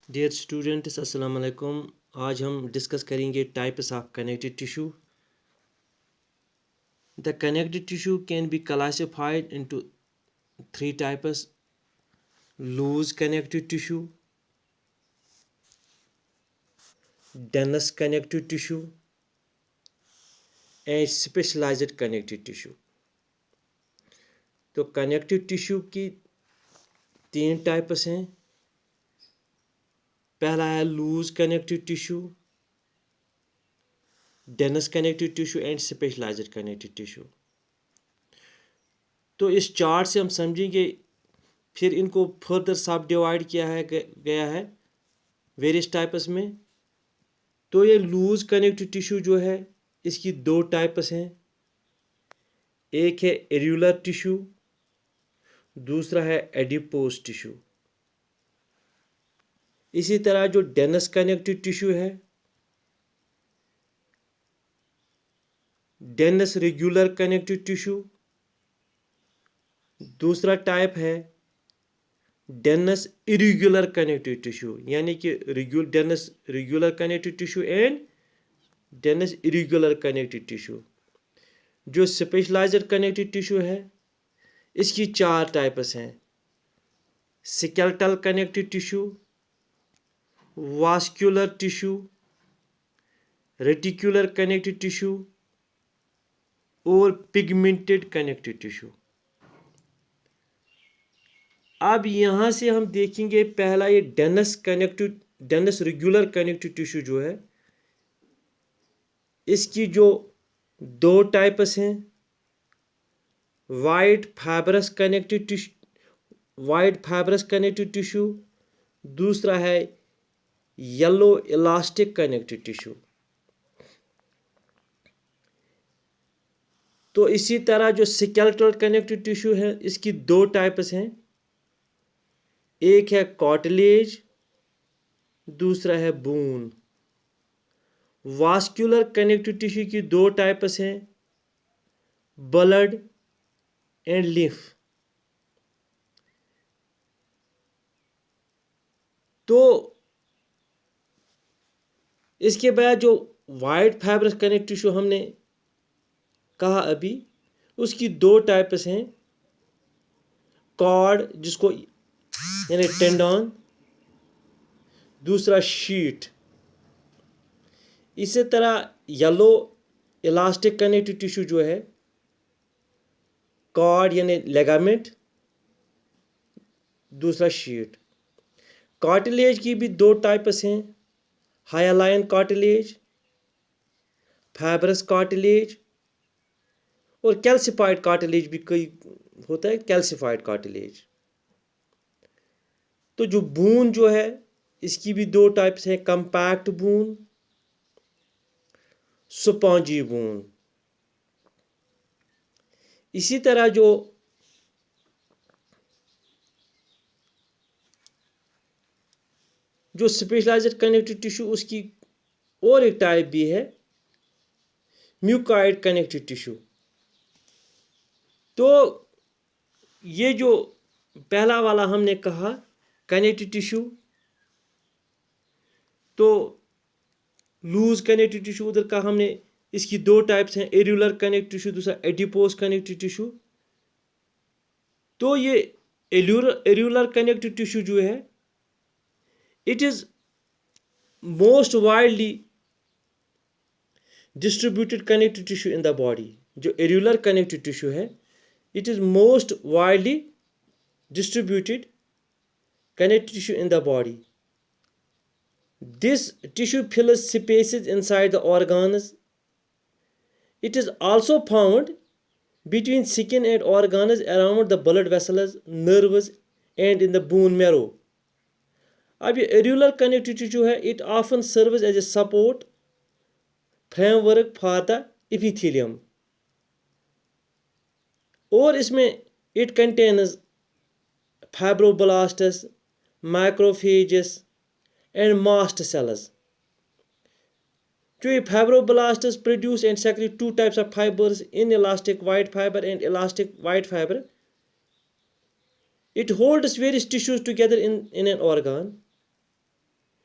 Dear students अस्सलाम वालेकुम। आज हम डिस्कस करेंगे types of connective tissue. The connective tissue can be classified into three types: loose connective tissue, dense connective tissue and specialised connective tissue. तो connective tissue की तीन types हैं। पहला है loose connective tissue, dense connective tissue and specialised connective tissue. तो इस chart से हम समझेंगे, फिर इनको फर्दर सब डिवाइड किया है गया है वेरियस टाइप्स में। तो ये लूज कनेक्टिव टिश्यू जो है, इसकी दो टाइप्स हैं। एक है एरियुलर टिश्यू, दूसरा है एडिपोज टिश्यू। इसी तरह जो डेंस कनेक्टिव टिश्यू है, डेंस रेगुलर कनेक्टिव टिश्यू, दूसरा टाइप है डेंस इरेगुलर कनेक्टिव टिश्यू, यानी कि dense regular connective tissue and dense irregular connective tissue. जो स्पेशलाइज्ड कनेक्टिव टिश्यू है, इसकी चार टाइप्स हैं: skeletal connective tissue, vascular tissue, reticular connective tissue और पिगमेंटेड कनेक्टिव टिश्यू। अब यहाँ से हम देखेंगे, पहला ये डेंस रेगुलर कनेक्टिव टिश्यू जो है, इसकी जो दो टाइप्स हैं: वाइट फाइब्रस कनेक्टिव टिश्यू, दूसरा है येलो इलास्टिक कनेक्टिव टिश्यू। तो इसी तरह जो स्केलेटल कनेक्टिव टिश्यू है, इसकी दो टाइप्स हैं। एक है कार्टिलेज, दूसरा है बोन। वास्कुलर कनेक्टिव टिश्यू की दो टाइप्स हैं: ब्लड एंड लिम्फ। तो इसके बाद जो वाइट फाइब्रस कनेक्टिव टिश्यू हमने कहा अभी, उसकी दो टाइप्स हैं: कॉर्ड, जिसको यानी टेंडन, दूसरा शीट। इसी तरह येलो इलास्टिक कनेक्टिव टिश्यू जो है, कॉर्ड यानी लेगामेंट, दूसरा शीट। कार्टिलेज की भी दो टाइप्स हैं: हाइलाइन कार्टिलेज, फाइब्रस कार्टिलेज, और कैल्सिफाइड कार्टिलेज भी कई होता है, कैल्सिफाइड कार्टिलेज। तो जो बून जो है, इसकी भी दो टाइप्स हैं: कंपैक्ट बून, स्पॉन्जी बून। इसी तरह जो स्पेशलाइज्ड कनेक्टिव टिश्यू, उसकी और एक टाइप भी है, म्यूकॉइड कनेक्टिव टिश्यू। तो ये जो पहला वाला हमने कहा कनेक्टिव टिश्यू, तो लूज कनेक्टिव टिश्यू उधर का हमने, इसकी दो टाइप्स हैं: एरियुलर कनेक्टिव टिश्यू, दूसरा एडिपोज कनेक्टिव टिश्यू। तो ये एरियुलर कनेक्टिव टिश्यू जो है, it is most widely distributed connective tissue in the body. जो एरियुलर कनेक्टिव टिश्यू है, it is most widely distributed connective tissue in the body. This tissue fills spaces inside the organs. It is also found between skin and organs, around the blood vessels, nerves, and in the bone marrow. अब ये areolar connective tissue है, it often serves as a support framework for the epithelium. और इसमें it contains fibroblasts, macrophages and mast cells. जो ये fibroblasts produce and secrete two types of fibers: inelastic white fiber and elastic white fiber. It holds various tissues together in an organ.